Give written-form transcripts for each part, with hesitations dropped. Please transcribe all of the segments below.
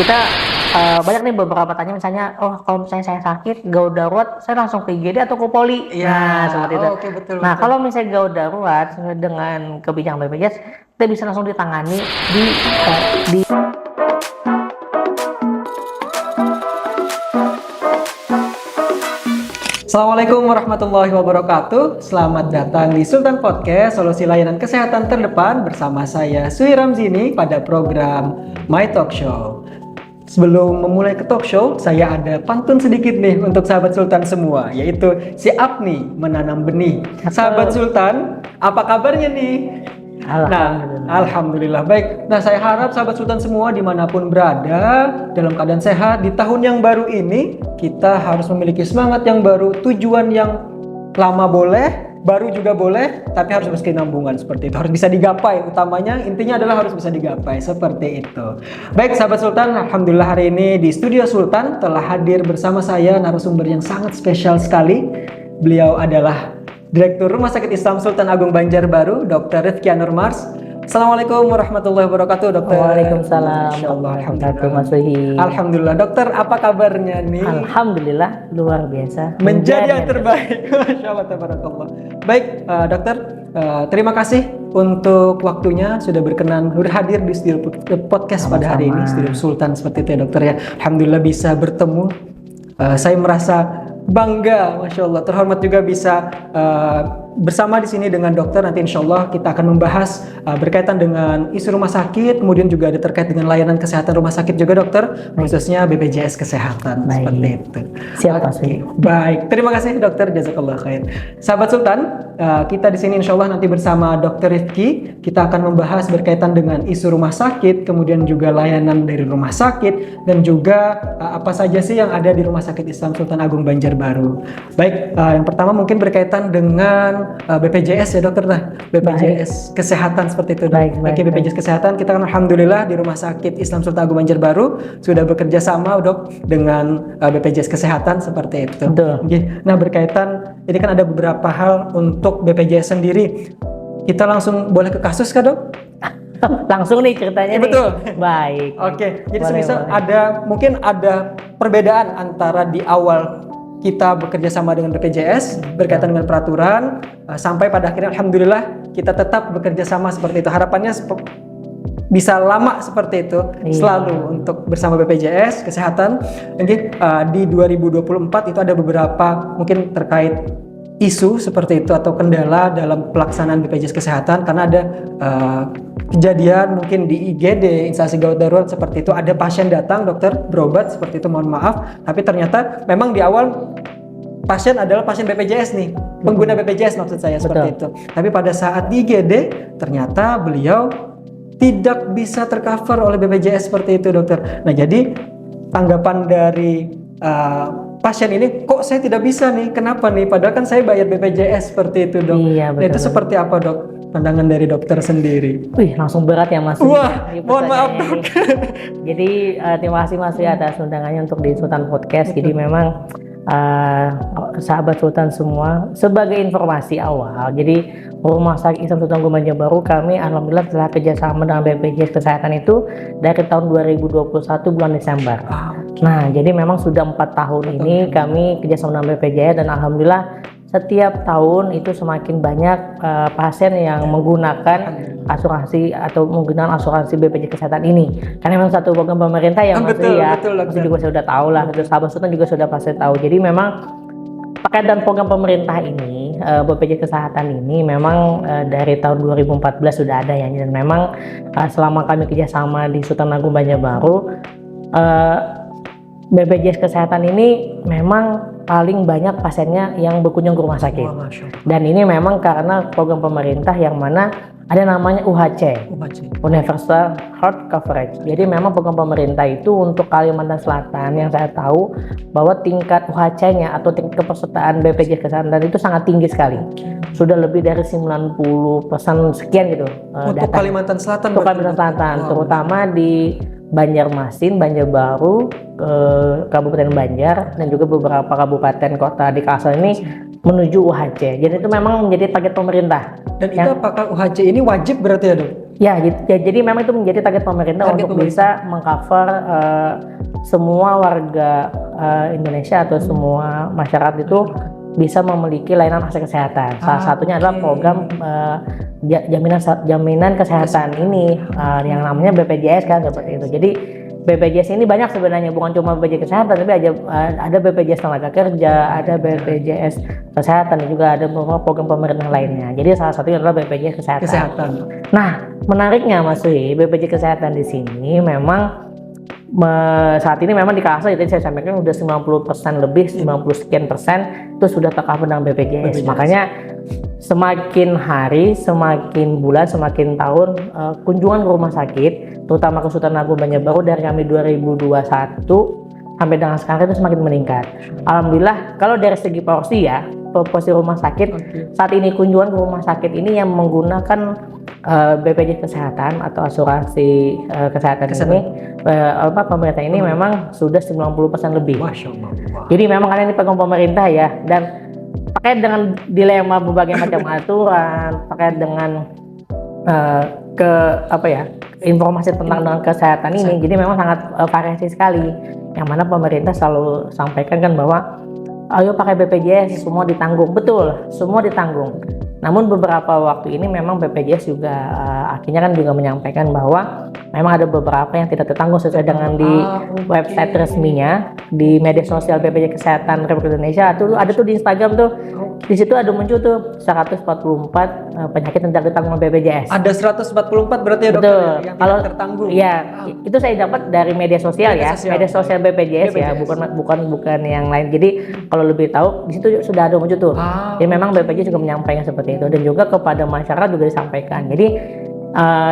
kita banyak nih beberapa tanya misalnya, oh kalau misalnya saya sakit gawat darurat, saya langsung ke IGD atau ke Poli. Nah, seperti itu. Oke, betul. Nah, kalau misalnya gawat darurat sesuai dengan kebijakan BPJS, kita bisa langsung ditangani di Assalamualaikum warahmatullahi wabarakatuh. Selamat datang di Sultan Podcast, solusi layanan kesehatan terdepan bersama saya Sui Ramzini pada program My Talk Show. Sebelum memulai ke talk show, saya ada pantun sedikit nih untuk sahabat Sultan semua, yaitu si Apni menanam benih. Sahabat Sultan, apa kabarnya nih? Alhamdulillah baik. Nah, saya harap sahabat Sultan semua dimanapun berada dalam keadaan sehat. Di tahun yang baru ini kita harus memiliki semangat yang baru, tujuan yang lama boleh, baru juga boleh, tapi harus berkesinambungan seperti itu. Harus bisa digapai. Utamanya intinya adalah harus bisa digapai seperti itu. Baik sahabat Sultan, alhamdulillah hari ini di studio Sultan telah hadir bersama saya narasumber yang sangat spesial sekali. Beliau adalah Direktur Rumah Sakit Islam Sultan Agung Banjarbaru, Dr. Rifki Anur Mars. Assalamualaikum warahmatullahi wabarakatuh, Dokter. Waalaikumsalam. Alhamdulillah. Alhamdulillah, Dokter, apa kabarnya nih? Alhamdulillah, luar biasa. Menjadi yang terbaik. Masya Allah, tabarakallah. Baik, Dokter, terima kasih untuk waktunya sudah berkenan hadir di studio podcast pada hari ini, studio Sultan seperti itu ya, Dokter ya. Alhamdulillah bisa bertemu. Saya merasa bangga, Masya Allah, terhormat juga bisa bersama di sini dengan dokter. Nanti insya Allah kita akan membahas berkaitan dengan isu rumah sakit, kemudian juga ada terkait dengan layanan kesehatan rumah sakit juga dokter, khususnya BPJS Kesehatan. Baik. Seperti itu. Siap, Baik, terima kasih dokter, jazakallah khair. Sahabat Sultan, kita di sini insya Allah nanti bersama Dokter Rifki, kita akan membahas berkaitan dengan isu rumah sakit, kemudian juga layanan dari rumah sakit, dan juga apa saja sih yang ada di Rumah Sakit Islam Sultan Agung Banjarbaru. Baik, yang pertama mungkin berkaitan dengan BPJS ya dokter, BPJS Kesehatan seperti itu. Baik, BPJS Kesehatan, kita kan alhamdulillah di Rumah Sakit Islam Sultan Agung Banjarbaru sudah bekerja sama dok dengan BPJS Kesehatan seperti itu. Betul. Nah, berkaitan ini kan ada beberapa hal untuk BPJS sendiri. Kita langsung boleh ke kasus kah dok? Langsung nih ceritanya nih. Betul. Baik. Oke, jadi semisal mungkin ada perbedaan antara di awal kita bekerja sama dengan BPJS berkaitan dengan peraturan sampai pada akhirnya alhamdulillah kita tetap bekerja sama seperti itu. Harapannya bisa lama seperti itu selalu untuk bersama BPJS Kesehatan. Mungkin di 2024 itu ada beberapa mungkin terkait isu seperti itu atau kendala dalam pelaksanaan BPJS Kesehatan karena ada kejadian mungkin di IGD instansi gawat darurat seperti itu, ada pasien datang dokter berobat seperti itu, mohon maaf, tapi ternyata memang di awal pasien adalah pasien BPJS nih, pengguna BPJS maksud saya. Seperti itu, tapi pada saat di IGD ternyata beliau tidak bisa tercover oleh BPJS seperti itu dokter. Nah, jadi tanggapan dari pasien ini, kok saya tidak bisa nih, kenapa nih, padahal kan saya bayar BPJS seperti itu dok. Iya, betul, nah itu seperti apa dok pandangan dari dokter sendiri? Wih, langsung berat ya Mas. Wah, mohon maaf dok. Jadi terima kasih Mas atas undangannya untuk di Sultan Podcast. Jadi memang sahabat Sultan semua, sebagai informasi awal, jadi Rumah Sakit Islam Sultan Agung Banjarbaru kami alhamdulillah telah kerjasama dengan BPJS Kesehatan itu dari tahun 2021 bulan Desember. Nah, jadi memang sudah 4 tahun ini kami kerjasama dengan BPJS dan alhamdulillah setiap tahun itu semakin banyak pasien yang menggunakan asuransi atau menggunakan asuransi BPJS Kesehatan ini. Karena memang satu program pemerintah yang betul, Masih juga sudah tahu lah, terus sahabat Sultan juga sudah pasti tahu. Jadi memang paket dan program pemerintah ini, BPJS Kesehatan ini memang dari tahun 2014 sudah ada ya. Dan memang selama kami kerjasama di Sultan Agung Banjarbaru, BPJS Kesehatan ini memang paling banyak pasiennya yang berkunjung ke rumah sakit. Dan ini memang karena program pemerintah yang mana ada namanya UHC, Universal Health Coverage. Jadi memang program pemerintah itu untuk Kalimantan Selatan yang saya tahu bahwa tingkat UHC-nya atau tingkat kepesertaan BPJS Kesehatan itu sangat tinggi sekali. Sudah lebih dari 90% sekian gitu. Untuk Kalimantan Selatan. Untuk Kalimantan Selatan, terutama di Banjarmasin, Banjarbaru, Kabupaten Banjar, dan juga beberapa kabupaten kota di Kalsel ini menuju UHC. Jadi itu memang menjadi target pemerintah. Dan itu apakah UHC ini wajib berarti ya dok? Ya, jadi memang itu menjadi target pemerintah untuk bisa mengcover semua warga Indonesia atau semua masyarakat itu bisa memiliki layanan akses kesehatan. Salah satunya adalah program jaminan kesehatan ini yang namanya BPJS kan seperti itu. Jadi BPJS ini banyak sebenarnya, bukan cuma BPJS kesehatan, tapi ada BPJS tenaga kerja, ada BPJS kesehatan, dan juga ada beberapa program pemerintah lainnya. Jadi salah satunya adalah BPJS kesehatan. Nah, menariknya Mas Wi, BPJS kesehatan di sini memang saat ini memang di Kalsel tadi saya sampaikan udah 90% lebih, 90 sekian persen itu sudah tercover dengan BPJS. Makanya semakin hari, semakin bulan, semakin tahun kunjungan ke rumah sakit, terutama ke Sultan Agung Banjarbaru dari kami 2021 sampai dengan sekarang itu semakin meningkat. Alhamdulillah kalau dari segi porsi ya, porsi rumah sakit saat ini kunjungan ke rumah sakit ini yang menggunakan BPJS kesehatan atau asuransi kesehatan ini pemerintah ini memang sudah 90% lebih. Masya Allah. Jadi memang karena ini pegang pemerintah ya, dan terkait dengan dilema berbagai macam aturan, terkait dengan informasi tentang kesehatan ini, jadi memang sangat variasi sekali. Yang mana pemerintah selalu sampaikan kan bahwa ayo pakai BPJS, semua ditanggung. Betul, semua ditanggung. Namun beberapa waktu ini memang BPJS juga akhirnya kan juga menyampaikan bahwa memang ada beberapa yang tidak tertanggung sesuai dengan di website resminya, di media sosial BPJS Kesehatan Republik Indonesia. Ada tuh di Instagram tuh, di situ ada muncul tuh 144 penyakit yang tidak ditanggung BPJS. Ada 144 berarti ya dokter. Betul. Yang kalau tidak tertanggung. Iya, itu saya dapat dari media sosial media sosial BPJS ya, bukan yang lain. Jadi kalau lebih tahu di situ sudah ada muncul tuh. Jadi memang BPJS juga menyampaikan seperti itu, dan juga kepada masyarakat juga disampaikan. Jadi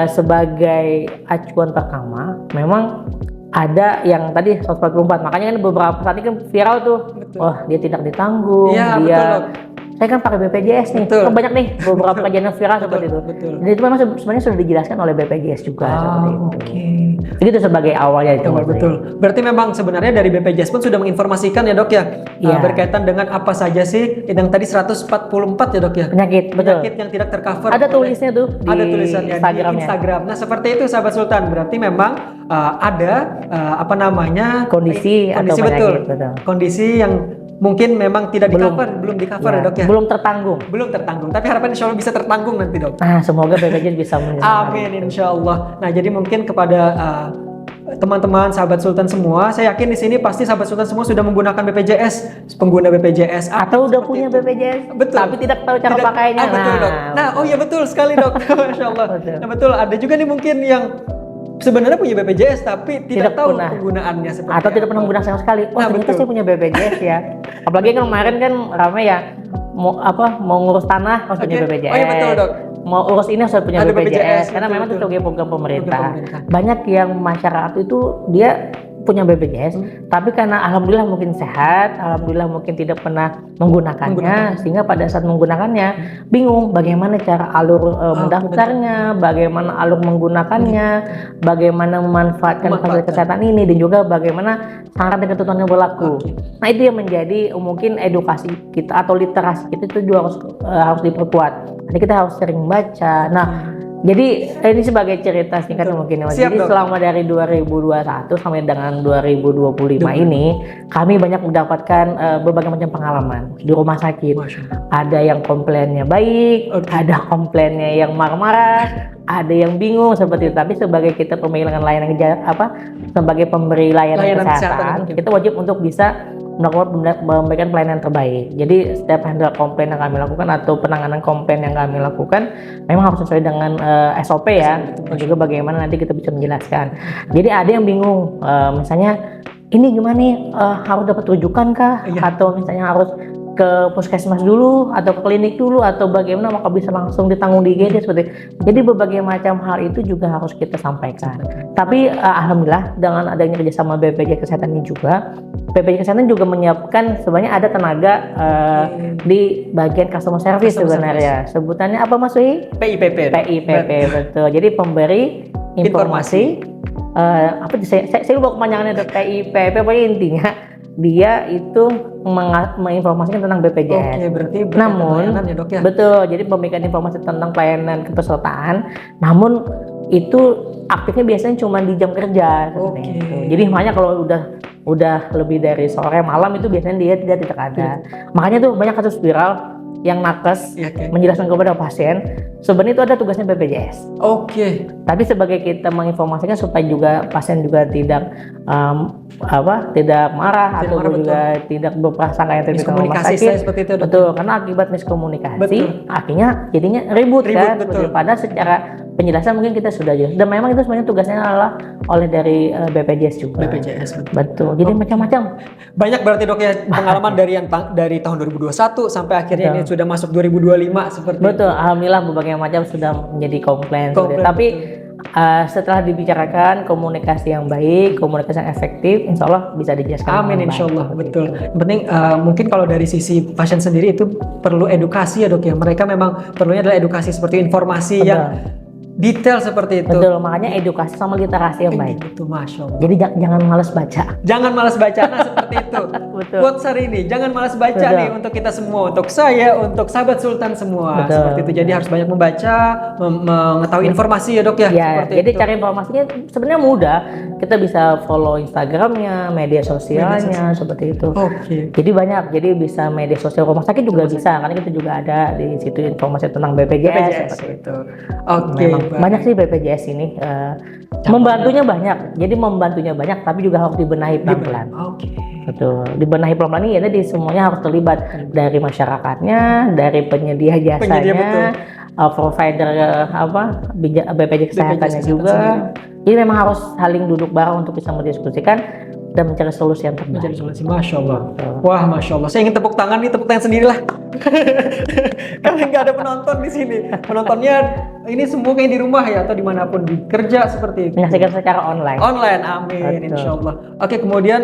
sebagai acuan pertama memang ada yang tadi 144, makanya kan beberapa saat ini kan viral tuh. Wah, dia tidak ditanggung, ya, dia betul. Saya kan pakai BPJS nih, kan banyak nih beberapa kejadian viral seperti itu. Dan itu memang sebenarnya sudah dijelaskan oleh BPJS juga seperti itu. Jadi itu sebagai awalnya itu. Betul. Berarti memang sebenarnya dari BPJS pun sudah menginformasikan ya dok ya, berkaitan dengan apa saja sih yang tadi 144 ya dok ya. Penyakit yang tidak tercover. Ada tulisnya tuh di ada tulisannya di Instagram. Nah seperti itu sahabat Sultan. Berarti memang ada kondisi atau penyakit, betul. Kondisi yang mungkin memang tidak belum di cover ya dok ya. Belum tertanggung. Tapi harapan insya Allah bisa tertanggung nanti dok. Semoga BPJS bisa menyelamatkan. Amin insya Allah. Nah jadi mungkin kepada teman-teman sahabat Sultan semua, saya yakin di sini pasti sahabat Sultan semua sudah menggunakan BPJS, pengguna BPJS atau udah punya BPJS, tapi tidak tahu cara pakainya. Betul dok. Nah oh iya betul sekali dok. Masya Allah. Nah betul, ada juga nih mungkin yang sebenarnya punya BPJS tapi tidak tahu penggunaannya seperti atau tidak pernah menggunakan sama sekali. Ternyata saya punya BPJS ya. Apalagi kan kemarin kan ramai ya, mau ngurus tanah harus punya BPJS. Oh iya betul dok. Mau urus ini harus punya BPJS karena memang itu sebagai program pemerintah. Banyak yang masyarakat itu dia punya BPJS, tapi karena alhamdulillah mungkin sehat, alhamdulillah mungkin tidak pernah menggunakannya, sehingga pada saat menggunakannya bingung bagaimana cara alur mendaftarnya, bagaimana alur menggunakannya, bagaimana memanfaatkan fasilitas kesehatan ini, dan juga bagaimana syarat dan ketentuan yang berlaku. Nah itu yang menjadi mungkin edukasi kita atau literasi kita itu juga harus diperkuat. Jadi kita harus sering baca. Nah jadi ini sebagai cerita singkat mungkin. Jadi selama dari 2021 sampai dengan 2025 ini kami banyak mendapatkan berbagai macam pengalaman di rumah sakit. Ada yang komplainnya baik, ada komplainnya yang marah-marah, ada yang bingung seperti itu. Tapi sebagai kita sebagai pemberi layanan kesehatan, kita wajib untuk bisa memberikan pelayanan terbaik. Jadi setiap handle komplain yang kami lakukan atau penanganan komplain yang kami lakukan memang harus sesuai dengan SOP ya, dan juga bagaimana nanti kita bisa menjelaskan. Jadi ada yang bingung, misalnya ini gimana nih, harus dapat rujukan kah, atau misalnya harus ke puskesmas dulu atau ke klinik dulu atau bagaimana, maka bisa langsung ditanggung di IGD seperti itu. Jadi berbagai macam hal itu juga harus kita sampaikan. Tapi alhamdulillah dengan adanya kerjasama BPJS Kesehatan ini juga, BPJS Kesehatan juga menyiapkan sebenarnya ada tenaga di bagian customer service sebenarnya. Sebutannya apa Mas Wi? PIPP. Betul. Jadi pemberi informasi. Saya lupa kepanjangannya PIPP, pokoknya intinya dia itu menginformasikan tentang BPJS. Berarti namun ya, dok, ya? Betul, jadi memberikan informasi tentang pelayanan kepesertaan. Namun itu aktifnya biasanya cuma di jam kerja seperti Oke. itu. Jadi makanya kalau udah lebih dari sore malam itu biasanya dia tidak ada. Makanya tuh banyak kasus viral yang nakes Iya, oke. menjelaskan kepada pasien sebenarnya itu ada tugasnya BPJS. Oke. Tapi sebagai kita menginformasikan supaya juga pasien juga tidak tidak marah atau marah, juga tidak berprasangka yang tidak Miskomunikasi seperti itu, Dok. Betul, karena akibat miskomunikasi Betul. akhirnya jadinya ribut kan. betul. Padahal secara penjelasan mungkin kita sudah jelas. Dan memang itu sebenarnya tugasnya adalah oleh dari BPJS juga. BPJS, betul. Betul. Jadi macam-macam. Banyak berarti Dok ya pengalaman dari tahun 2021 sampai akhirnya ini sudah masuk 2025 seperti Betul, itu. alhamdulillah berbagai macam sudah menjadi komplain. Komplain, Tapi setelah dibicarakan komunikasi yang baik, komunikasi yang efektif, insya Allah bisa dijelaskan. Amin, dengan insya Allah, baik. betul. Yang penting mungkin kalau dari sisi pasien sendiri itu perlu edukasi ya Dok ya. Mereka memang perlunya adalah edukasi seperti informasi Betul. yang detail seperti itu. Betul, makanya edukasi sama literasi yang baik. Itu Masya Allah. Jadi jangan malas baca. Jangan malas baca, nah seperti itu. Betul. Buat hari ini, jangan malas baca Betul. nih untuk kita semua, untuk saya, untuk sahabat Sultan semua. Betul. Seperti itu. Jadi harus banyak membaca, mengetahui informasi ya Dok ya. Ya, seperti jadi itu. cari informasinya sebenarnya mudah. Kita bisa follow Instagramnya, media sosialnya, seperti itu. Oke. Jadi banyak, jadi bisa media sosial rumah sakit juga bisa, karena kita juga ada di situ informasi tentang BPJS. BPJS seperti itu. itu. Oke. Memang baik. banyak sih BPJS ini, membantunya banyak. Jadi membantunya banyak, tapi juga harus dibenahi pelan-pelan. Oke. Betul, dibenahi pelan-pelan ini ya tadi semuanya harus terlibat dari masyarakatnya, dari penyedia jasanya, betul. Provider BPJS kesehatannya kesehatan juga. sendiri. Jadi memang harus saling duduk bareng untuk bisa mendiskusikan dan mencari solusi yang Menjadi terbaik. solusi, Masya Allah. Wah, Masya Allah. Saya ingin tepuk tangan nih, tepuk tangan sendirilah. Karena nggak ada penonton di sini. Penontonnya ini semua kayak di rumah ya atau dimanapun bekerja seperti itu. Menyaksikan secara online. Online, amin, Betul. insya Allah. Oke, kemudian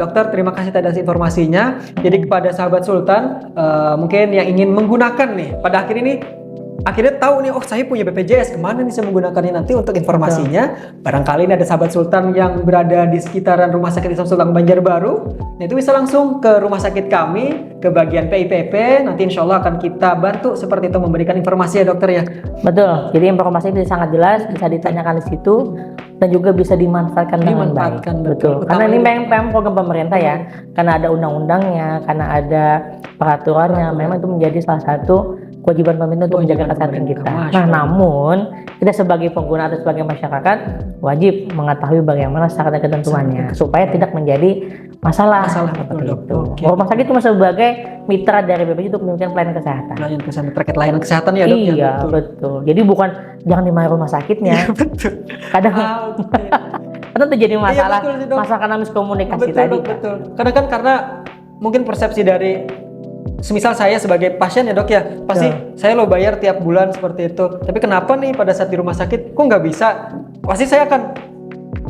dokter terima kasih atas informasinya. Jadi kepada sahabat Sultan, mungkin yang ingin menggunakan nih, pada akhir ini akhirnya tahu nih, oh saya punya BPJS, kemana nih saya menggunakannya nanti untuk informasinya. Barangkali ini ada sahabat Sultan yang berada di sekitaran Rumah Sakit Islam Sultan Banjarbaru, nah itu bisa langsung ke rumah sakit kami, ke bagian PIPP, nanti insya Allah akan kita bantu seperti itu memberikan informasi ya dokter ya. Betul, jadi informasi itu sangat jelas, bisa ditanyakan di situ dan juga bisa dimanfaatkan dengan baik. Dimanfaatkan, Betul. betul. Karena ini Utamanya- memang program pemerintah ya, karena ada undang-undangnya, karena ada peraturannya, memang itu menjadi salah satu kewajiban pemerintah untuk menjaga Kewajiban kesehatan pemerintah, kita. Masya Nah, Allah. namun kita sebagai pengguna atau sebagai masyarakat wajib mengetahui bagaimana syarat dan ketentuannya supaya tidak menjadi masalah. Masalah, seperti betul, itu. Dok. Oke. Rumah sakit itu sebagai mitra dari BPJS untuk memberikan pelayanan kesehatan. Pelayanan kesehatan terkait layanan kesehatan ya dok ya. Iya, betul. Jadi bukan jangan dimarahi rumah sakitnya. Betul. Kadang Oke. kadang terjadi masalah, betul sih, Dok. masalah karena miskomunikasi Betul, tadi. dok, betul. Kadang kan karena mungkin persepsi dari semisal saya sebagai pasien ya dok ya, pasti saya lo bayar tiap bulan seperti itu. Tapi kenapa nih pada saat di rumah sakit kok nggak bisa? Pasti saya akan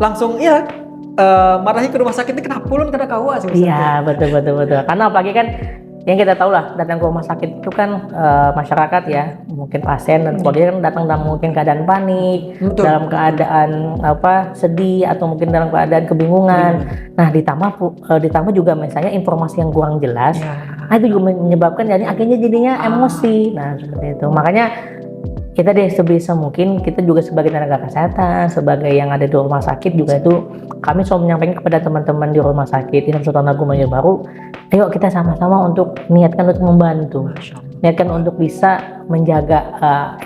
langsung marahi ke rumah sakit ini kenapa ulun kada kawa sih. Iya, betul. Karena apalagi kan yang kita tahu lah, datang ke rumah sakit itu kan masyarakat ya, mungkin pasien dan sebagainya kan datang dalam mungkin keadaan panik, Betul. dalam keadaan sedih atau mungkin dalam keadaan kebingungan. Nah, ditambah juga misalnya informasi yang kurang jelas. Ya. Nah, itu juga menyebabkan jadi akhirnya jadinya emosi. Nah, seperti itu. Makanya kita deh sebisa mungkin kita juga sebagai tenaga kesehatan, sebagai yang ada di rumah sakit juga itu kami selalu menyampaikan kepada teman-teman di rumah sakit Islam Sultan Agung Banjarbaru, ayo kita sama-sama untuk niatkan untuk membantu, Masya Allah. niatkan untuk bisa menjaga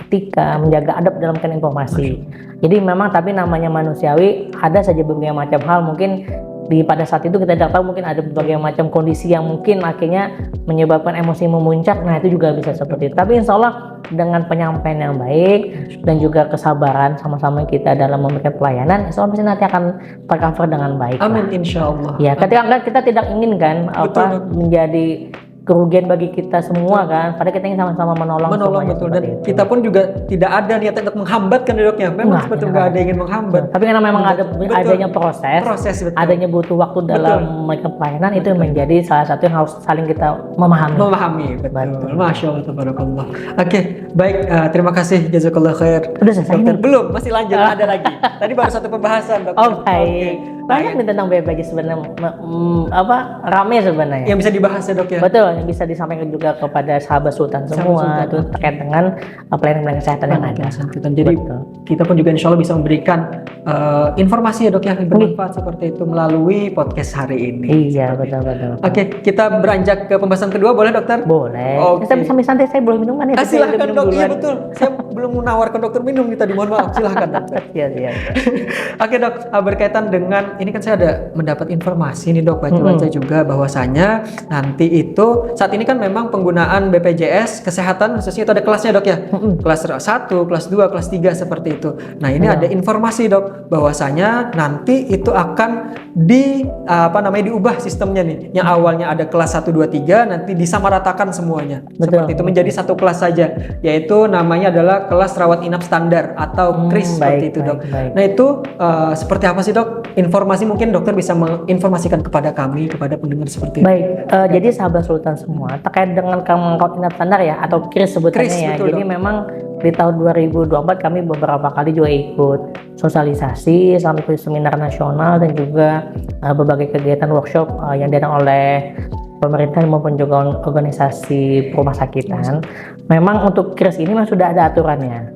etika, menjaga adab dalam informasi. Jadi memang tapi namanya manusiawi, ada saja berbagai macam hal mungkin pada saat itu kita tidak tahu mungkin ada berbagai macam kondisi yang mungkin akhirnya menyebabkan emosi memuncak. Nah itu juga bisa seperti itu. Tapi insya Allah dengan penyampaian yang baik dan juga kesabaran sama-sama kita dalam memberikan pelayanan, insya Allah pasti nanti akan tercover dengan baik. Amin insya Allah. Ya, ketika kita tidak inginkan Betul. menjadi kerugian bagi kita semua kan, padahal kita ingin sama-sama menolong semuanya Betul, dan seperti itu. kita pun juga tidak ada niatan untuk menghambat kan dok ya. Memang Enggak, seperti enggak. nggak ada yang ingin menghambat. Tapi karena memang Betul. adanya proses, betul. adanya butuh waktu dalam memberikan pelayanan itu menjadi salah satu yang harus saling kita memahami. Betul. Betul. Masya Allah, tabarakallah. Oke, baik. Terima kasih, jazakallah khair. Udah selesai Dokter, nih? belum, masih lanjut. Ada lagi. Tadi baru satu pembahasan, dokter. Oh, baik. Oke. Banyak nih tentang BPJS sebenarnya, rame sebenarnya. Yang bisa dibahas ya dok ya. Betul, yang bisa disampaikan juga kepada sahabat Sultan semua itu terkait dengan pelayanan kesehatan yang ada. Jadi kita pun juga insya Allah bisa memberikan informasi ya dok yang bermanfaat seperti itu melalui podcast hari ini. Iya betul. Oke, kita beranjak ke pembahasan kedua, boleh dokter? Boleh. Oke. Tapi sambil santai saya boleh minuman ya. Silahkan dok, iya betul. Saya belum menawarkan dokter minum nih tadi, mohon maaf. Silahkan dokter. Iya. Oke dok, berkaitan dengan ini kan saya ada mendapat informasi nih dok, baca-baca juga bahwasanya nanti itu saat ini kan memang penggunaan BPJS kesehatan khususnya itu ada kelasnya dok ya, kelas 1, kelas 2, kelas 3 seperti itu. Nah ini ada informasi dok bahwasanya nanti itu akan diubah sistemnya nih, yang awalnya ada kelas 1, 2, 3 nanti disamaratakan semuanya. Seperti itu menjadi satu kelas saja, yaitu namanya adalah kelas rawat inap standar atau KRIS seperti itu dok. Nah itu seperti apa sih dok? Informasi mungkin dokter bisa menginformasikan kepada kami, kepada pendengar seperti itu. Baik, jadi sahabat Sultan semua terkait dengan kamar rawat inap standar ya atau KRIS sebutannya ya. Betul, jadi dok. Memang di tahun 2024 kami beberapa kali juga ikut sosialisasi, sampai ikut seminar nasional dan juga berbagai kegiatan workshop yang diadakan oleh pemerintah maupun juga organisasi rumah sakitan. Memang untuk KRIS ini memang sudah ada aturannya.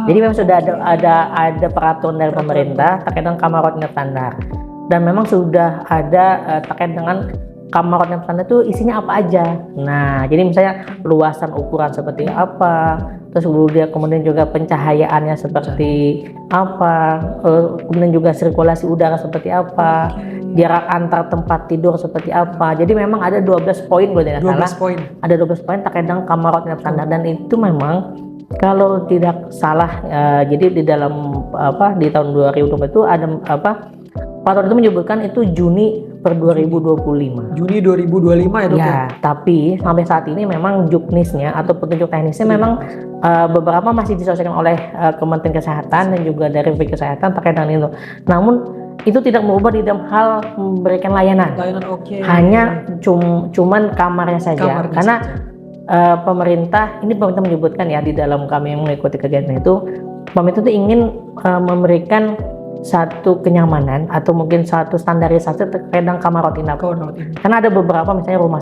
Jadi memang sudah ada peraturan dari pemerintah terkait dengan kamar rawat inap standar. Dan memang sudah ada terkait dengan kamar rawat inap standar itu isinya apa aja. Nah, jadi misalnya luasan ukuran seperti apa, terus kemudian juga pencahayaannya seperti apa, kemudian juga sirkulasi udara seperti apa, jarak antar tempat tidur seperti apa. Jadi memang ada 12 poin kalau tidak salah. Ada 12 poin terkait dengan kamar rawat inap standar dan itu memang kalau tidak salah jadi di dalam di tahun 2020 itu ada peraturan itu menyebutkan itu Juni per 2025. Juni 2025 ya dok ya? Tapi sampai saat ini memang juknisnya atau petunjuk teknisnya memang beberapa masih diselesaikan oleh Kementerian Kesehatan dan juga dari VK Kesehatan terkait dengan itu. Namun itu tidak merubah di dalam hal memberikan layanan. Hanya cuman kamarnya saja. Karena pemerintah menyebutkan ya di dalam kami yang mengikuti kegiatan itu, pemerintah itu ingin memberikan satu kenyamanan atau mungkin satu standarisasi terkait dengan kamar rawat inap. Karena ada beberapa misalnya rumah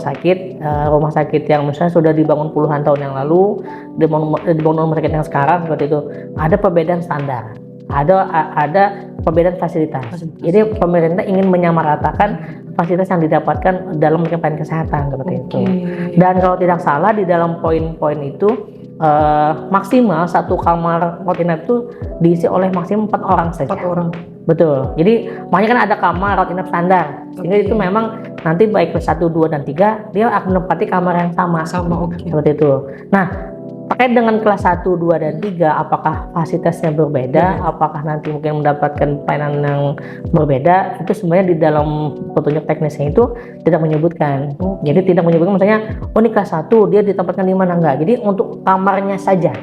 sakit yang misalnya sudah dibangun puluhan tahun yang lalu, dibangun rumah sakit yang sekarang seperti itu, ada perbedaan standar, ada perbedaan fasilitas. Jadi pemerintah ingin menyamaratakan fasilitas yang didapatkan dalam pelayanan kesehatan seperti itu. Dan kalau tidak salah di dalam poin-poin itu maksimal satu kamar rawat inap itu diisi oleh maksimal 4 orang saja. 4 orang. Betul. Jadi makanya kan ada kamar rawat inap standar. Sehingga itu memang nanti baik kelas 1, 2 dan 3 dia akan menempati kamar yang sama. Seperti itu. Nah, terkait dengan kelas 1, 2 dan 3 apakah fasilitasnya berbeda, apakah nanti mungkin mendapatkan pelayanan yang berbeda, itu sebenarnya di dalam petunjuk teknisnya itu tidak menyebutkan. Jadi tidak menyebutkan misalnya ini kelas 1 dia ditempatkan di mana, enggak. Jadi untuk kamarnya saja.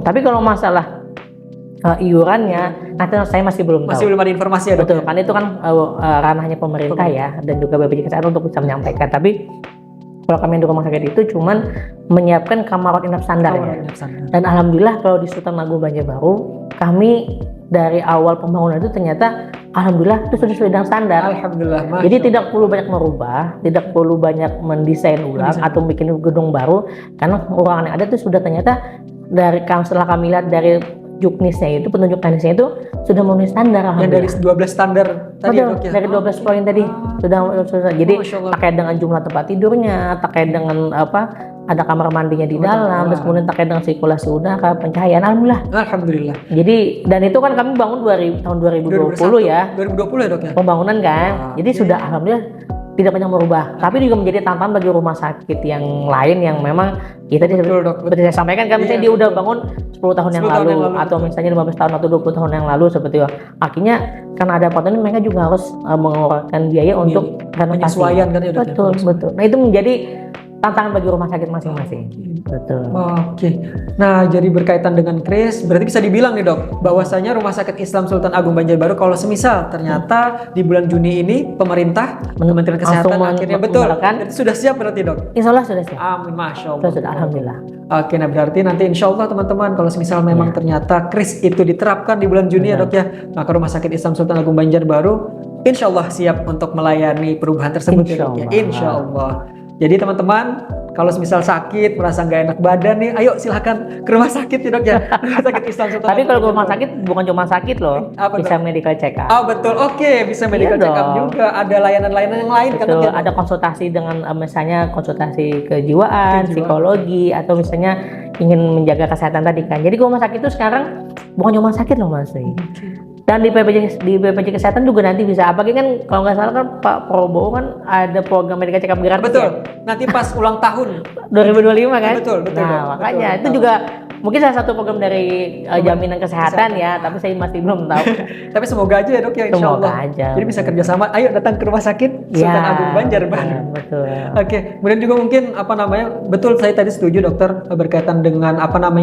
Tapi kalau masalah iurannya nanti saya masih belum tahu. Belum ada informasi ya dok? Betul, kan itu kan ranahnya pemerintah ya dan juga BPJS Kesehatan untuk bisa menyampaikan. Tapi kalau kami di rumah sakit itu cuman menyiapkan kamar rawat inap standar ya. Dan alhamdulillah kalau di Sultan Agung Banjarbaru kami dari awal pembangunan itu ternyata alhamdulillah itu sudah sesuai dengan standar. Alhamdulillah. Jadi tidak perlu banyak merubah, tidak perlu banyak mendesain ulang atau bikin gedung baru, karena ruangan yang ada itu sudah ternyata setelah kami lihat dari juknisnya itu, petunjuk teknisnya itu sudah memenuhi standar. Yang dari 12 standar tadi dok ya? Dari 12 poin tadi sudah. Jadi terkait dengan jumlah tempat tidurnya, terkait dengan ada kamar mandinya di dalam, terus kemudian terkait dengan sirkulasi udara, pencahayaan, alhamdulillah. Jadi dan itu kan kami bangun tahun 2020 ya. 2020 ya dok ya? Pembangunan kan. Jadi sudah alhamdulillah tidak banyak merubah, tapi juga menjadi tantangan bagi rumah sakit yang lain yang memang kita seperti saya sampaikan kan, misalnya dia udah bangun 10 tahun yang lalu atau misalnya 15 tahun atau 20 tahun yang lalu seperti itu. Akhirnya karena ada peraturan mereka juga harus mengeluarkan biaya untuk penyesuaian kan ya. Betul. Nah itu menjadi tantangan bagi rumah sakit masing-masing. Betul. Nah, jadi berkaitan dengan KRIS, berarti bisa dibilang nih dok, bahwasanya Rumah Sakit Islam Sultan Agung Banjarbaru kalau semisal ternyata di bulan Juni ini pemerintah, Kementerian Kesehatan akhirnya sudah siap berarti dok? Insya Allah sudah siap. Amin, masya Allah. Sudah, alhamdulillah. Oke, nah berarti nanti insya Allah teman-teman kalau misal memang ternyata kris itu diterapkan di bulan Juni ya dok ya, maka Rumah Sakit Islam Sultan Agung Banjarbaru insya Allah siap untuk melayani perubahan tersebut ya dok ya, insya Allah. Jadi teman-teman kalau misal sakit, merasa nggak enak badan nih, ayo silahkan ke rumah sakit ya dok ya. Rumah sakit Islam Sultan. Tapi kalau ke rumah sakit bukan cuma sakit loh, bisa medical check up. Oh betul, oke, bisa medical check up juga. Ada layanan-layanan yang lain kan dok ya? Ada konsultasi dengan misalnya konsultasi kejiwaan, psikologi, atau misalnya ingin menjaga kesehatan tadi kan. Jadi rumah sakit itu sekarang bukan cuma sakit loh Mas. Dan di BPJS Kesehatan juga nanti bisa, apalagi kan kalau nggak salah kan Pak Prabowo kan ada program medical check up gratis. Betul, ya? Nanti pas ulang tahun 2025 kan? Betul. Nah makanya itu juga mungkin salah satu program dari jaminan kesehatan ya, tapi saya masih belum tahu. Tapi semoga aja ya dok ya, insya Allah. Aja. Jadi bisa kerjasama, ayo datang ke rumah sakit Sultan Agung Banjarbaru. Betul. Oke, kemudian juga mungkin betul saya tadi setuju dokter berkaitan dengan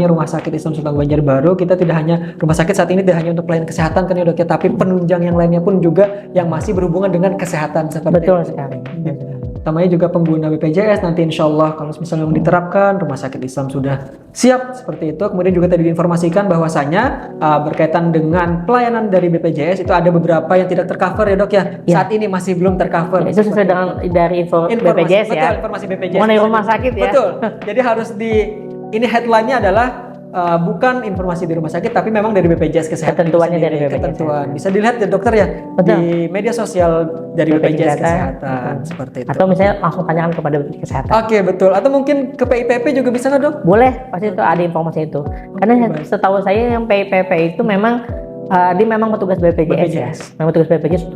rumah sakit Islam Sultan Banjarbaru. Kita tidak hanya rumah sakit saat ini tidak hanya untuk pelayanan kesehatan kan ya dok ya, tapi penunjang yang lainnya pun juga yang masih berhubungan dengan kesehatan seperti betul sekali. Utamanya juga pengguna BPJS nanti insya Allah kalau misalnya diterapkan rumah sakit Islam sudah siap seperti itu. Kemudian juga tadi diinformasikan bahwasanya berkaitan dengan pelayanan dari BPJS itu ada beberapa yang tidak tercover ya dok ya. Saat ini masih belum tercover. Itu sesuai dengan dari BPJS ya. Betul, informasi BPJS. Mengenai rumah sakit ya. Betul. Jadi harus ini headline-nya adalah bukan informasi di rumah sakit tapi memang dari BPJS Kesehatan. Ketentuannya dari BPJS. Ketentuan. Bisa dilihat ya dokter ya. Betul. Di media sosial dari BPJS Kesehatan seperti itu. Atau misalnya langsung tanyakan kepada BPJS Kesehatan. Oke, betul. Atau mungkin ke PIPP juga bisa nggak dok? Boleh, pasti itu ada informasi itu. Karena setahu saya yang PIPP itu memang dia memang petugas BPJS ya. Memang petugas BPJS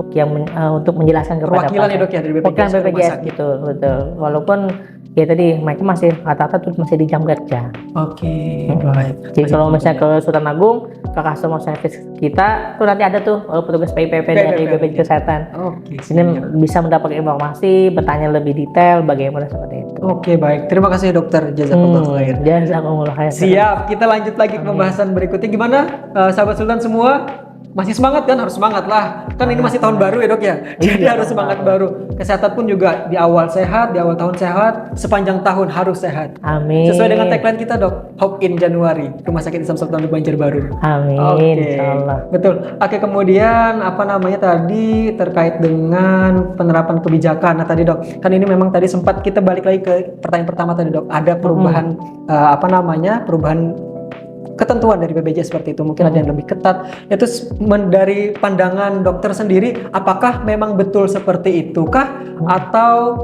untuk menjelaskan kepada perwakilan ya dok ya dari BPJS. BPJS gitu, betul. Walaupun ya tadi mereka masih rata-rata tuh masih di jam kerja. Oke, baik. Jadi kalau misalnya ke Sultan Agung, ke customer service kita tuh nanti ada tuh petugas PIPP dari BPJS Kesehatan. Oke. Ini bisa mendapat informasi, bertanya lebih detail bagaimana seperti itu. Oke, baik. Terima kasih dokter. Jazakallah khair. Jazakumullah khair. Siap. Kita lanjut lagi ke pembahasan berikutnya. Gimana sahabat Sultan semua? Masih semangat kan? Harus semangat lah. Kan ini masih tahun baru ya dok ya. Jadi harus semangat baru. Kesehatan pun juga di awal sehat, di awal tahun sehat, sepanjang tahun harus sehat. Amin. Sesuai dengan tagline kita dok, Hope in Januari, Rumah Sakit Islam Sultan Agung Banjarbaru. Amin. Insyaallah. Betul. Oke, kemudian tadi terkait dengan penerapan kebijakan. Nah tadi dok, kan ini memang tadi sempat kita balik lagi ke pertanyaan pertama tadi dok. Ada perubahan perubahan ketentuan dari BPJS seperti itu, mungkin ada yang lebih ketat. Itu dari pandangan dokter sendiri, apakah memang betul seperti itu kah, atau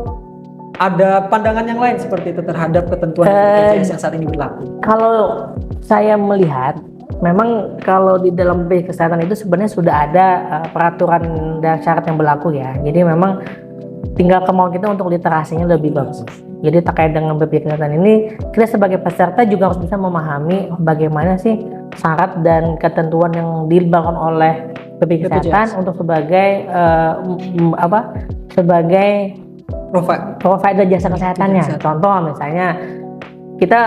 ada pandangan yang lain seperti itu terhadap ketentuan BPJS yang saat ini berlaku? Kalau saya melihat, memang kalau di dalam BPJS Kesehatan itu sebenarnya sudah ada peraturan dan syarat yang berlaku ya. Jadi memang tinggal kemauan kita untuk literasinya lebih bagus. Jadi terkait dengan BPJS Kesehatan ini, kita sebagai peserta juga harus bisa memahami bagaimana sih syarat dan ketentuan yang dilakukan oleh BPJS Kesehatan untuk sebagai sebagai provider jasa kesehatannya. Contoh misalnya kita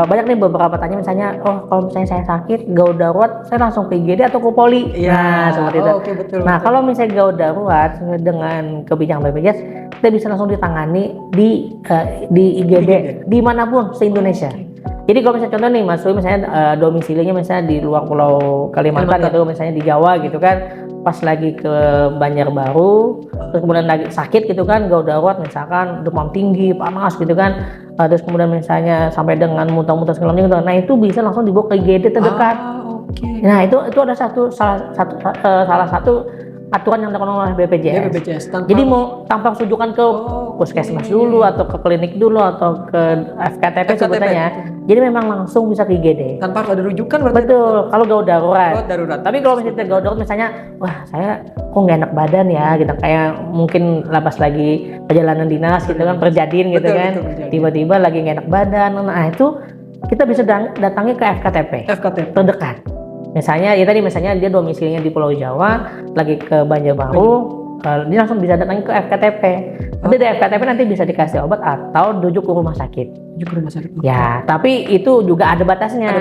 banyak nih beberapa tanya misalnya, kalau misalnya saya sakit gawat darurat, saya langsung ke IGD atau ke Poli. Nah seperti itu. Okay, betul. Kalau misalnya gawat darurat dengan kebijakan BPJS, kita bisa langsung ditangani di IGD dimanapun se-Indonesia. Jadi kalau misalnya contoh nih Mas Rui, misalnya domisilinya misalnya di luar Pulau Kalimantan gitu, misalnya di Jawa gitu kan, pas lagi ke Banjarbaru, terus kemudian lagi sakit gitu kan, gawat darurat misalkan demam tinggi, panas gitu kan, terus kemudian misalnya sampai dengan muntah-muntah segala macam gitu, nah itu bisa langsung dibawa ke IGD terdekat. Nah itu ada salah satu aturan yang dilakukan oleh BPJS. Jadi mau tanpa rujukan ke puskesmas dulu atau ke klinik dulu atau ke FKTP sebutannya. Jadi memang langsung bisa ke IGD. Tanpa ada rujukan berarti. Betul. Kalau gawat darurat. Tapi kalau misalnya gawat darurat misalnya, wah saya kok nggak enak badan ya, gitu kayak mungkin lapas lagi perjalanan dinas gitu kan, perjadin gitu kan, tiba-tiba lagi nggak enak badan. Nah itu kita bisa datangi ke FKTP terdekat. Misalnya dia domisilinya di Pulau Jawa, lagi ke Banjarbaru, dia langsung bisa datang ke FKTP. Nanti di FKTP nanti bisa dikasih obat atau rujuk ke rumah sakit. Ya, tapi itu juga ada batasnya.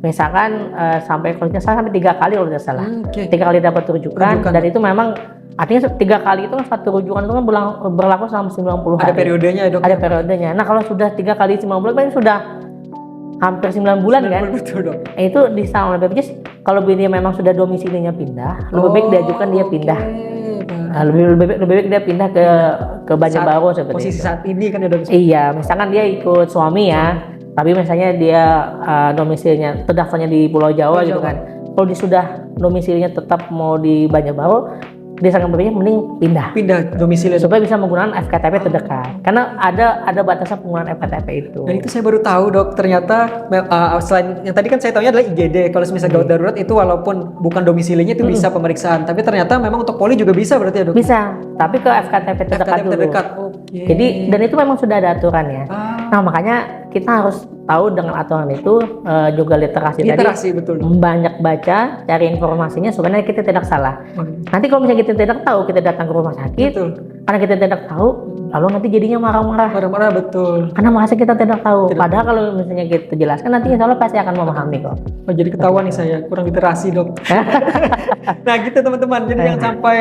Misalkan sampai 3 kali kalau tidak salah. 3 kali dapat rujukan, dan itu memang artinya 3 kali itu satu rujukan itu kan berlaku selama 90 hari. Ada periodenya ya dok? Ada periodenya. Nah kalau sudah 3 kali 90 kan sudah hampir 9 bulan kan. Betul dok. Itu disahkan oleh BPJS. Kalau dia memang sudah domisilinya pindah, lebih baik diajukan dia pindah. Nah, lebih baik dia pindah ke Banjarbaru seperti posisi itu. saat ini kan ya dok. Iya, misalkan dia ikut suami ya, tapi misalnya dia domisilinya terdaftarnya di Pulau Jawa gitu kan. Kalau dia sudah domisilinya tetap mau di Banjarbaru, dia sangat BPJS mending Pindah domisili supaya bisa menggunakan FKTP terdekat. Karena ada batasan penggunaan FKTP itu. Dan itu saya baru tahu dok, ternyata selain yang tadi kan saya tahunya adalah IGD. Kalau misalnya gawat darurat itu walaupun bukan domisilinya itu bisa pemeriksaan, tapi ternyata memang untuk poli juga bisa berarti ya dok? Bisa, tapi ke FKTP terdekat FKTP dulu. terdekat. Oke. Jadi dan itu memang sudah ada aturannya. Nah makanya kita harus tahu dengan aturan itu juga literasi tadi. Betul. Banyak baca, cari informasinya supaya kita tidak salah. Nanti kalau misalnya kita tidak tahu, kita datang ke rumah sakit. Betul. Karena kita tidak tahu, lalu nanti jadinya marah-marah. Marah-marah betul. Karena masa kita tidak tahu. Padahal kalau misalnya kita jelaskan, nanti insya Allah pasti akan memahami kok. Oh, jadi ketahuan nih saya kurang literasi dok. Nah gitu teman-teman. Jadi jangan sampai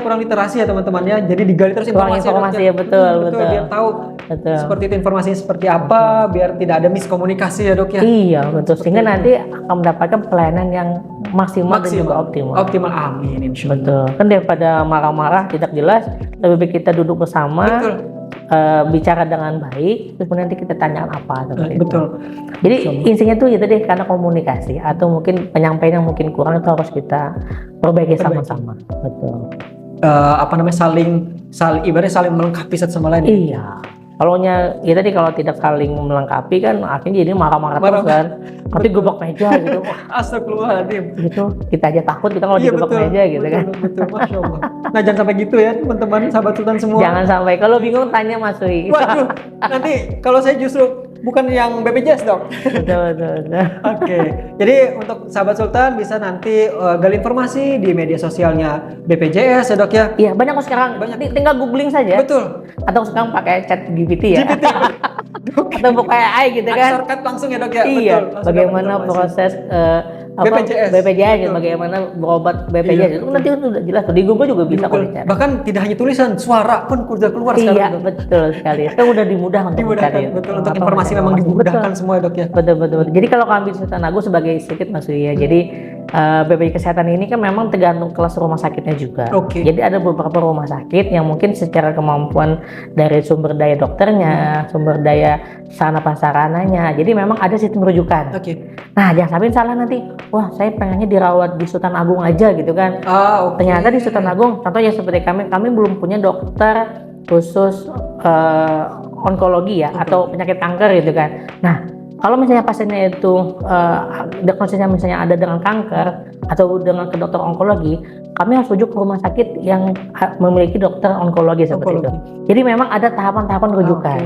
kurang literasi ya teman-teman ya. Jadi digali terus Kurang informasi ya, betul. Biar tahu seperti itu informasinya seperti apa, biar tidak ada miskomunikasi ya dok ya. Iya betul. Sehingga nanti akan mendapatkan pelayanan yang maksimal dan juga optimal. Optimal, amin insya Allah. Betul. Kan daripada marah-marah tidak jelas, lebih baik kita duduk bersama. Betul. Bicara dengan baik, terus nanti kita tanyakan apa seperti Betul. itu. Jadi intinya tuh ya tadi karena komunikasi atau mungkin penyampaian yang mungkin kurang itu harus kita perbaiki sama-sama. Betul. Ibaratnya saling melengkapi satu sama lain. Iya. Ya tadi kalau tidak saling melengkapi kan akhirnya jadi marah-marah terus kan. Nanti gebok meja gitu. Astagfirullahaladzim. Gitu. Kita aja takut kita kalau digebok meja gitu kan. Betul, Masya Allah. Nah jangan sampai gitu ya teman-teman sahabat Sultan semua. Jangan sampai. Kalau bingung tanya Mas Wi. Waduh, nanti kalau saya justru bukan yang BPJS dok. Betul. Oke. Jadi untuk sahabat Sultan bisa nanti gali informasi di media sosialnya BPJS ya dok ya. Iya banyak kok sekarang. Tinggal googling saja. Betul. Atau sekarang pakai chat GPT ya. Atau pakai AI gitu kan. Shortcut langsung ya dok ya. Iya. Betul. Bagaimana proses BPJS gitu, bagaimana berobat BPJS itu nanti udah jelas tuh di Google juga bisa kok dicari. Bahkan tidak hanya tulisan, suara pun sudah keluar sekarang. Iya betul sekali. Sekarang udah dimudahkan untuk mencari. Betul untuk informasi memang dimudahkan semua dok ya. Betul. Jadi kalau kami di Sultan Agung sebagai sedikit Mas Wi ya. Jadi BPJS Kesehatan ini kan memang tergantung kelas rumah sakitnya juga. Jadi ada beberapa rumah sakit yang mungkin secara kemampuan dari sumber daya dokternya, sumber daya sarana prasarananya. Jadi memang ada sistem rujukan. Nah jangan sampai salah nanti. Wah saya pengennya dirawat di Sultan Agung aja gitu kan. Ternyata di Sultan Agung, contohnya seperti kami belum punya dokter khusus onkologi ya atau penyakit kanker gitu kan. Nah kalau misalnya pasiennya itu diagnosisnya misalnya ada dengan kanker atau dengan ke dokter onkologi, kami harus rujuk ke rumah sakit yang memiliki dokter onkologi seperti itu. Jadi memang ada tahapan-tahapan rujukan.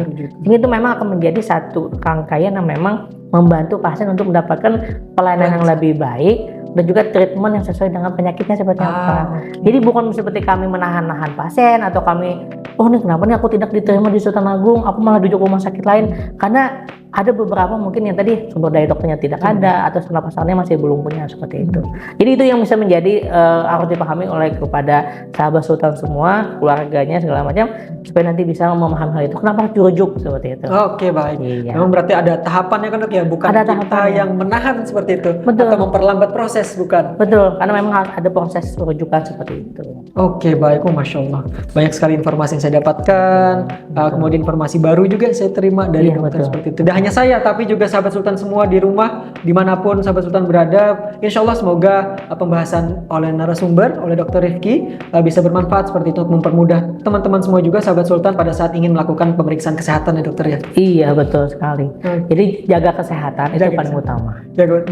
Ini itu memang akan menjadi satu rangkaian yang memang membantu pasien untuk mendapatkan pelayanan yang lebih baik dan juga treatment yang sesuai dengan penyakitnya seperti apa. Jadi bukan seperti kami menahan-nahan pasien atau kami ini kenapa nih aku tidak diterima di Sultan Agung, aku malah rujuk ke rumah sakit lain. Karena ada beberapa mungkin yang tadi sumber daya dokternya tidak ada atau sarana prasaranya masih belum punya seperti itu. Jadi itu yang bisa menjadi harus dipahami oleh kepada sahabat Sultan semua, keluarganya segala macam supaya nanti bisa memahami hal itu. Kenapa harus dirujuk seperti itu? Oke baik. Iya. Memang berarti ada tahapannya kan dok ya, bukan ada kita tahapannya. yang menahan seperti itu. Betul. Atau memperlambat proses bukan? Betul, karena memang harus ada proses rujukan seperti itu. Oke baik, Masya Allah. Banyak sekali informasi yang saya dapatkan, kemudian informasi baru juga saya terima dari dokter seperti itu. Tidak hanya saya, tapi juga sahabat Sultan semua di rumah, dimanapun sahabat Sultan berada. Insya Allah semoga pembahasan oleh narasumber, oleh Dr. Rifki bisa bermanfaat seperti itu, mempermudah teman-teman semua juga sahabat Sultan pada saat ingin melakukan pemeriksaan kesehatan ya dokter ya. Iya betul sekali. Jadi jaga kesehatan itu paling utama.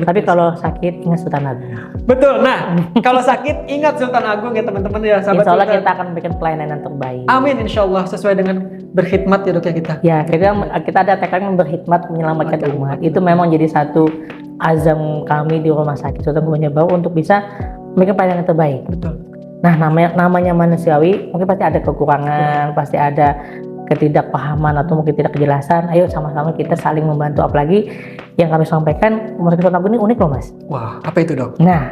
Tapi kalau sakit ingat Sultan Agung. Betul. Nah, kalau sakit ingat Sultan Agung ya teman-teman ya sahabat Insya Allah Sultan. kita akan memberikan pelayanan yang terbaik. Amin insya Allah sesuai dengan berkhidmat ya dok ya kita. Ya kita ada tekad berkhidmat menyelamatkan umat. Itu memang jadi satu azam kami di Rumah Sakit Sultan Banjarbaru untuk bisa memberikan pelayanan yang terbaik. Betul. Nah namanya manusiawi mungkin pasti ada kekurangan, pasti ada ketidakpahaman atau mungkin tidak kejelasan. Ayo sama-sama kita saling membantu. Apalagi yang kami sampaikan Rumah Sakit Sultan Agung ini unik loh mas. Wah apa itu dok? Nah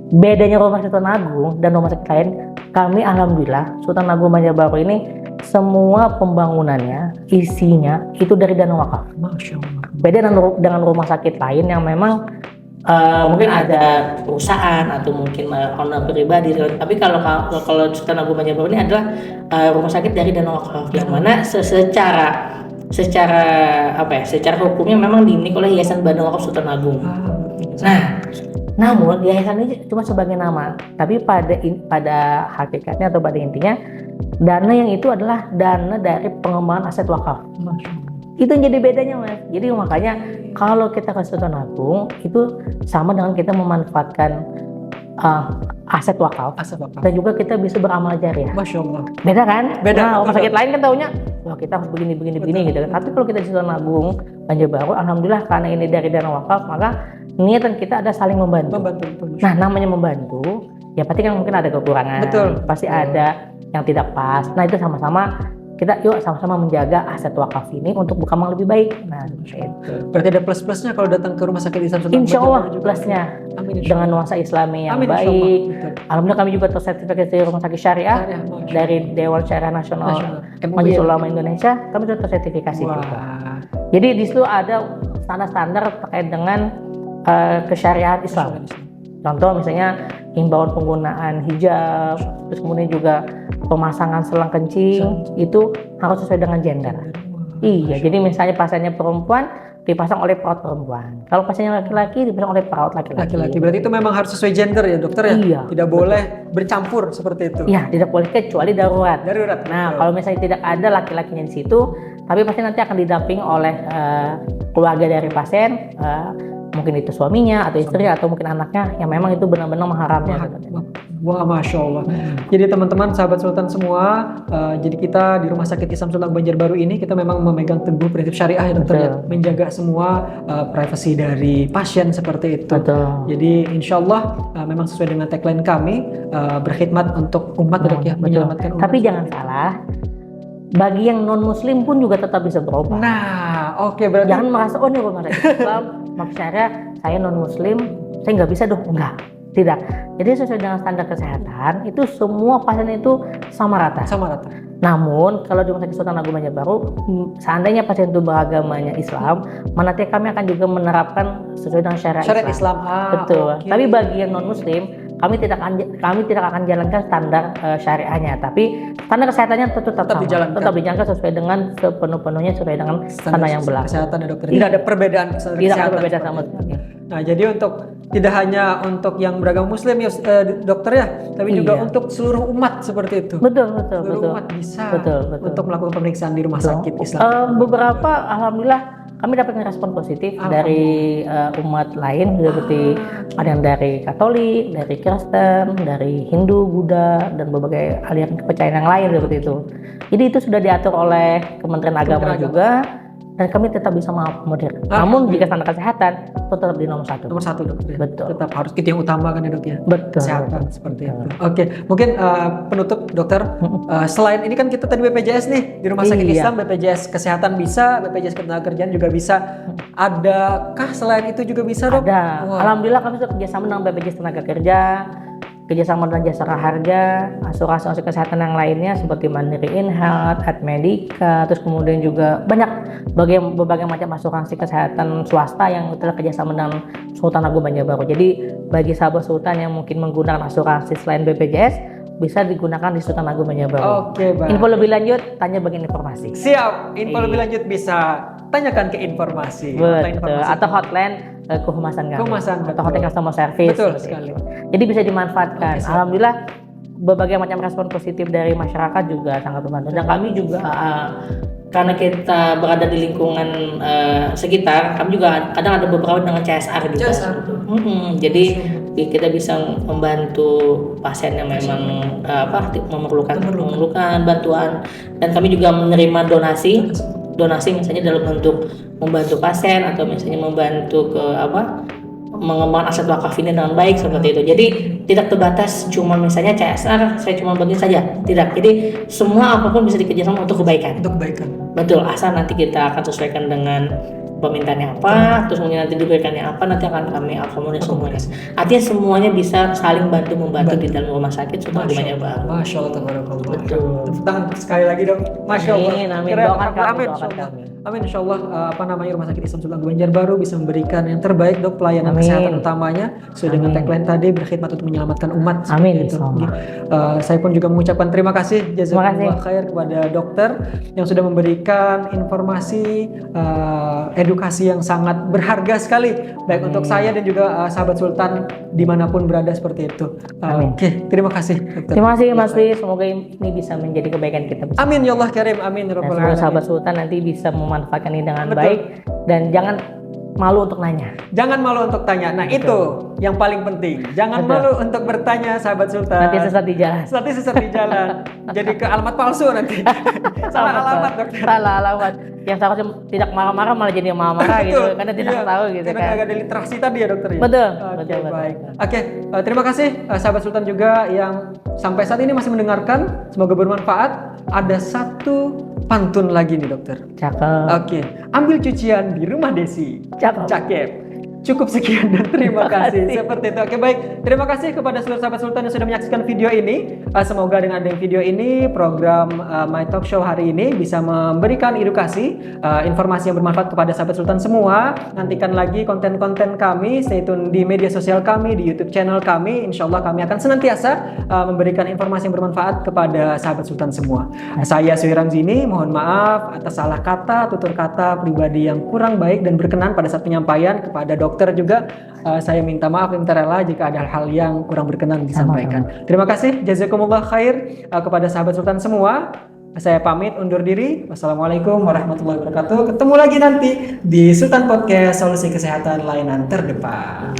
bedanya Rumah Sakit Sultan Agung dan rumah sakit lain, kami alhamdulillah Sultan Agung Banjarbaru ini semua pembangunannya isinya itu dari dana wakaf. Masya Allah. Beda dengan rumah sakit lain yang memang mungkin ada perusahaan atau mungkin owner pribadi. Tapi kalau Sultan Agung Banjarbaru ini adalah rumah sakit dari dana wakaf yang mana secara apa ya? Secara hukumnya memang dimiliki oleh Yayasan Dana Wakaf Sultan Agung. Nah, namun yayasan ini cuma sebagai nama, tapi pada hakikatnya atau pada intinya dana yang itu adalah dana dari pengembangan aset wakaf. Itu yang jadi bedanya, Mas. Jadi makanya kalau kita ke Sultan Agung itu sama dengan kita memanfaatkan aset wakaf. Dan juga kita bisa beramal jariah. Masya Allah. Beda kan? Beda. Nah, rumah sakit lain kan taunya, wah kita harus begini gitu kan. Tapi kalau kita di Sultan Agung Banjarbaru, alhamdulillah karena ini dari dana wakaf, maka niatan kita ada saling membantu. Nah, namanya membantu, ya pasti kan mungkin ada kekurangan. Betul. Pasti ada yang tidak pas. Nah, itu sama-sama kita yuk sama-sama menjaga aset wakaf ini untuk berkembang lebih baik. Nah, itu. Berarti ada plus-plusnya kalau datang ke rumah sakit Islam Sultan Insya Allah Banjarbaru juga. plusnya. Amin, dengan nuansa Islami yang Amin, baik. Betul. Alhamdulillah kami juga tersertifikasi rumah sakit syariah dari Dewan Syariah Nasional Majelis Ulama Indonesia. Kami sudah tersertifikasi juga. Jadi di situ ada standar-standar terkait dengan kesyariahan Islam. Contoh misalnya himbauan penggunaan hijab, terus kemudian juga pemasangan selang kencing itu harus sesuai dengan gender. Iya, jadi misalnya pasiennya perempuan dipasang oleh perawat perempuan. Kalau pasiennya laki-laki dipasang oleh perawat laki-laki. Berarti itu memang harus sesuai gender ya dokter ya? Iya. Tidak boleh bercampur seperti itu. Iya, tidak boleh kecuali darurat. Nah, betul. kalau misalnya tidak ada laki-lakinya di situ, tapi pasti nanti akan didampingi oleh keluarga dari pasien, mungkin itu suaminya atau istrinya atau mungkin anaknya yang memang itu benar-benar mengharamnya. Wah, Masya Allah. Jadi teman-teman, sahabat Sultan semua, jadi kita di Rumah Sakit Islam Sultan Banjarbaru ini kita memang memegang teguh prinsip syariah ya dokter ya, menjaga semua privasi dari pasien seperti itu. Betul. Jadi insya Allah memang sesuai dengan tagline kami, berkhidmat untuk umat dok ya, menyelamatkan umat. Tapi jangan salah, bagi yang non Muslim pun juga tetap bisa berobat. Nah, oke, berarti jangan merasa oh ini rumah sakit Islam, maksudnya saya non Muslim, saya nggak bisa dong, enggak. Tidak. Jadi sesuai dengan standar kesehatan itu semua pasien itu sama rata. Namun kalau di Rumah Sakit Sultan Agung Banjarbaru, seandainya pasien itu beragamanya Islam, nanti kami akan juga menerapkan sesuai dengan syariat Islam. Betul. Okay. Tapi bagi yang non Muslim, kami tidak akan jalankan standar syariahnya, tapi standar kesehatannya tetap dijalankan sesuai dengan sepenuhnya sesuai dengan standar yang berlaku. Kesehatan ya dokter. Tidak ada perbedaan standar tidak kesehatan. Ada perbedaan sama sekali. Nah, jadi untuk tidak hanya untuk yang beragama Muslim ya dokter ya, tapi juga untuk seluruh umat seperti itu. Betul. Umat bisa untuk melakukan pemeriksaan di rumah sakit Islam. Beberapa alhamdulillah kami dapat respon positif dari umat lain seperti ada yang dari Katolik, dari Kristen, dari Hindu, Buddha dan berbagai aliran kepercayaan yang lain seperti itu. Jadi itu sudah diatur oleh Kementerian Agama juga. Dan kami tetap bisa mengakomodir. Namun jika standar kesehatan tetap di nomor 1. Nomor 1 dokter. Betul. Tetap harus itu yang utama kan ya dok ya. Betul. Kesehatan seperti itu. Oke, mungkin penutup dokter. Selain ini kan kita tadi BPJS nih di Rumah Sakit Islam, BPJS Kesehatan bisa, BPJS Ketenagakerjaan juga bisa. Adakah selain itu juga bisa dok? Ada. Alhamdulillah kami sudah kerjasama dengan BPJS Tenagakerja, kerjasama dengan Jasara Harja, asuransi kesehatan yang lainnya seperti Mandiri InHealth, Admedika, terus kemudian juga banyak berbagai macam asuransi kesehatan swasta yang telah kerjasama dengan Sultan Agung Banjarbaru. Jadi bagi sahabat Sultan yang mungkin menggunakan asuransi selain BPJS bisa digunakan di Sultan Agung Banjarbaru. Oke, baik. Info lebih lanjut tanya bagian informasi. Siap. Info lebih lanjut bisa tanyakan ke informasi. Atau hotline kehumasan kami atau hotline customer service. Betul sekali. Jadi bisa dimanfaatkan. Alhamdulillah berbagai macam respon positif dari masyarakat juga sangat membantu. Dan kami juga karena kita berada di lingkungan sekitar, kami juga kadang ada beberapa dengan CSR juga. Jadi kita bisa membantu pasien yang memang memerlukan bantuan, dan kami juga menerima donasi misalnya dalam bentuk membantu pasien atau misalnya membantu ke mengembangkan aset wakaf ini dengan baik seperti itu. Jadi tidak terbatas cuma misalnya CSR saya cuma bantu saja, tidak. Jadi semua apapun bisa dikerjasama untuk kebaikan. Betul, asal nanti kita akan sesuaikan dengan permintaannya apa, terus kemudian nanti diberikannya apa, nanti akan kami akomodir semuanya. Artinya semuanya bisa saling membantu di dalam rumah sakit Sultan Agung Banjarbaru. Masya Allah, tabarakallah. Betul. Tepuk tangan sekali lagi dong. Masya Allah. Amin. Doakan kami. Amin. Insyaallah Rumah Sakit Islam Sultan Banjarbaru bisa memberikan yang terbaik dok, pelayanan Amin. kesehatan utamanya sesuai dengan tagline tadi, berkhidmat untuk menyelamatkan umat. Amin. Itu. Saya pun juga mengucapkan terima kasih jazakumullah khair kepada dokter yang sudah memberikan informasi edukasi yang sangat berharga sekali baik untuk saya dan juga sahabat Sultan dimanapun berada seperti itu. Oke, terima kasih dokter. Terima kasih Mas Wi, semoga ini bisa menjadi kebaikan kita bersama. Amin ya Allah karim, amin ya rabbal Semoga alamin. sahabat Sultan nanti bisa memanfaatkan ini dengan baik dan jangan malu untuk nanya. Jangan malu untuk tanya. Nah, itu yang paling penting. Jangan malu untuk bertanya sahabat Sultan. Nanti sesat di jalan. Nanti sesat di jalan. Jadi ke alamat palsu nanti. Salah alamat dokter. Salah alamat. Yang seharusnya tidak marah-marah malah jadi marah-marah gitu karena tidak tahu gitu karena kan. nggak ada literasi tadi ya dokter ya. Betul. Baik. Oke, terima kasih sahabat Sultan juga yang sampai saat ini masih mendengarkan. Semoga bermanfaat. Ada satu pantun lagi nih dokter. Cakep. Oke, ambil cucian di rumah Desi. Cakep. Cukup sekian dan terima kasih. Seperti itu. Oke, baik. Terima kasih kepada seluruh sahabat Sultan yang sudah menyaksikan video ini. Semoga dengan adanya video ini, program My Talk Show hari ini bisa memberikan edukasi, informasi yang bermanfaat kepada sahabat Sultan semua. Nantikan lagi konten-konten kami, stay tune di media sosial kami, di YouTube channel kami. Insya Allah kami akan senantiasa memberikan informasi yang bermanfaat kepada sahabat Sultan semua. Saya Suhi Ramzini, mohon maaf atas salah kata, tutur kata pribadi yang kurang baik dan berkenan pada saat penyampaian. Kepada dokter juga saya minta maaf, minta rela jika ada hal yang kurang berkenan disampaikan. Terima kasih, jazakumullah khair kepada sahabat Sultan semua. Saya pamit undur diri. Wassalamualaikum warahmatullahi wabarakatuh. Ketemu lagi nanti di Sultan Podcast, solusi kesehatan layanan terdepan.